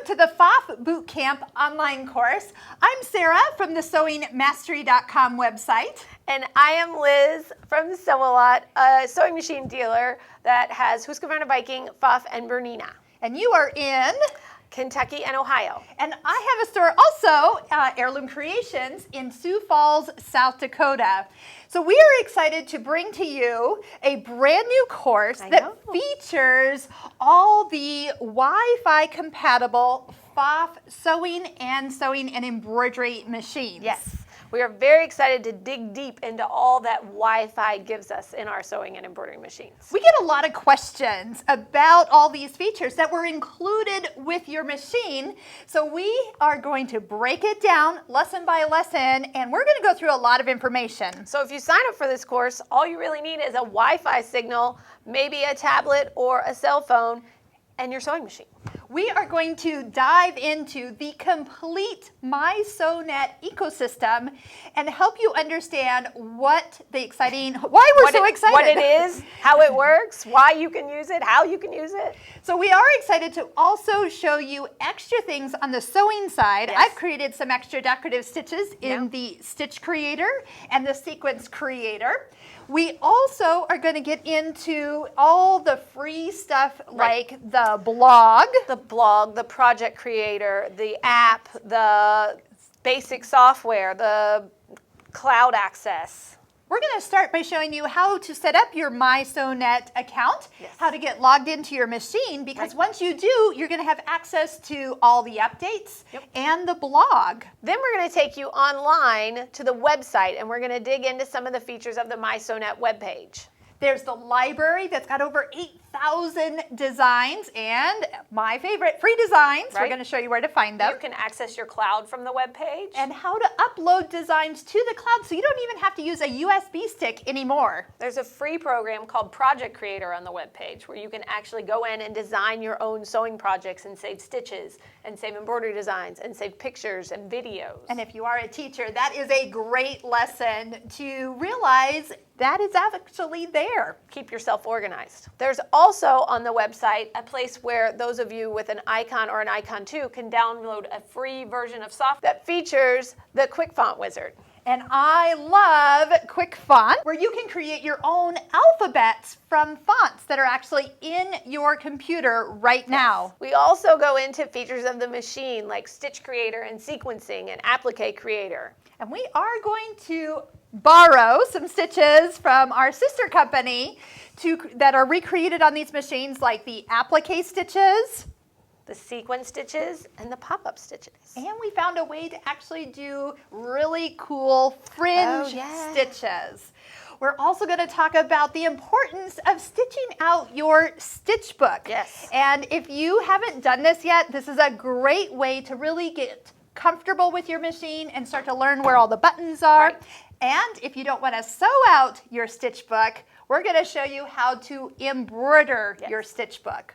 to the PFAFF Bootcamp online course. I'm Sarah from the SewingMastery.com website. And I am Liz from Sew-A-Lot, a sewing machine dealer that has Husqvarna Viking, PFAFF, and Bernina. And you are in Kentucky and Ohio. And I have a store also, Heirloom Creations, in Sioux Falls, South Dakota. So we are excited to bring to you a brand new course that features all the Wi-Fi compatible PFAFF sewing and embroidery machines. Yes. We are very excited to dig deep into all that Wi-Fi gives us in our sewing and embroidery machines. We get a lot of questions about all these features that were included with your machine. So we are going to break it down lesson by lesson, and we're going to go through a lot of information. So if you sign up for this course, all you really need is a Wi-Fi signal, maybe a tablet or a cell phone, and your sewing machine. We are going to dive into the complete MySewNet ecosystem and help you understand why we're so excited. What it is, how it works, why you can use it, how you can use it. So we are excited to also show you extra things on the sewing side. Yes. I've created some extra decorative stitches in the Stitch Creator and the Sequence Creator. We also are going to get into all the free stuff like the blog. The blog, the project creator, the app, the basic software, the cloud access. We're going to start by showing you how to set up your MySewNet account, how to get logged into your machine, because once you do, you're going to have access to all the updates and the blog. Then we're going to take you online to the website, and we're going to dig into some of the features of the MySewNet webpage. There's the library that's got over 8,000 designs and my favorite, free designs. We're going to show you where to find them. You can access your cloud from the web page. And how to upload designs to the cloud so you don't even have to use a USB stick anymore. There's a free program called Project Creator on the web page where you can actually go in and design your own sewing projects and save stitches and save embroidery designs and save pictures and videos. And if you are a teacher, that is a great lesson to realize that is actually there. Keep yourself organized. There's also on the website a place where those of you with an Icon or an Icon 2 can download a free version of software that features the Quick Font Wizard. And I love Quick Font, where you can create your own alphabets from fonts that are actually in your computer right now. We also go into features of the machine like Stitch Creator and Sequencing and Applique Creator. And we are going to borrow some stitches from our sister company that are recreated on these machines, like the applique stitches, the sequence stitches, and the pop-up stitches. And we found a way to actually do really cool fringe stitches. We're also going to talk about the importance of stitching out your stitch book. Yes. And if you haven't done this yet, this is a great way to really get comfortable with your machine and start to learn where all the buttons are. And if you don't want to sew out your stitch book, we're going to show you how to embroider your stitch book.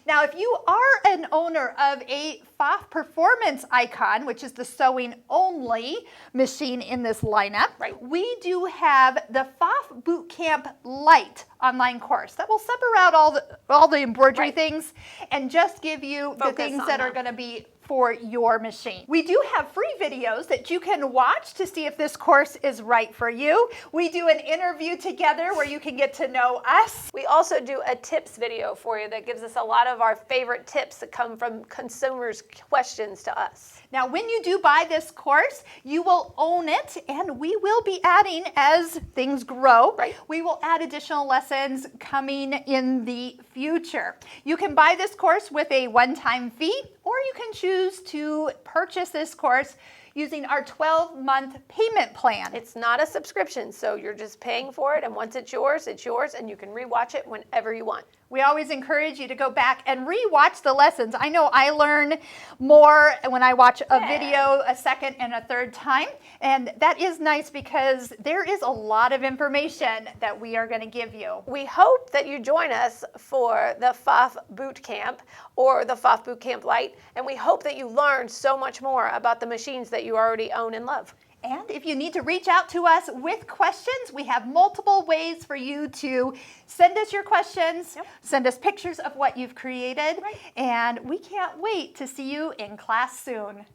Now, if you are an owner of a PFAFF Performance Icon, which is the sewing only machine in this lineup, we do have the PFAFF Bootcamp Lite online course that will separate all the embroidery things and just give you the things that are going to be for your machine. We do have free videos that you can watch to see if this course is right for you. We do an interview together where you can get to know us. We also do a tips video for you that gives us a lot of our favorite tips that come from consumers' questions to us. Now, when you do buy this course, you will own it, and we will be adding, as things grow, we will add additional lessons coming in the future. You can buy this course with a one-time fee, or you can choose to purchase this course using our 12-month payment plan. It's not a subscription, so you're just paying for it, and once it's yours, and you can rewatch it whenever you want. We always encourage you to go back and rewatch the lessons. I know I learn more when I watch a video a second and a third time, and that is nice because there is a lot of information that we are going to give you. We hope that you join us for the PFAFF Bootcamp or the PFAFF Bootcamp Lite, and we hope that you learn so much more about the machines that you already own and love. And if you need to reach out to us with questions, we have multiple ways for you to send us your questions, send us pictures of what you've created, and we can't wait to see you in class soon.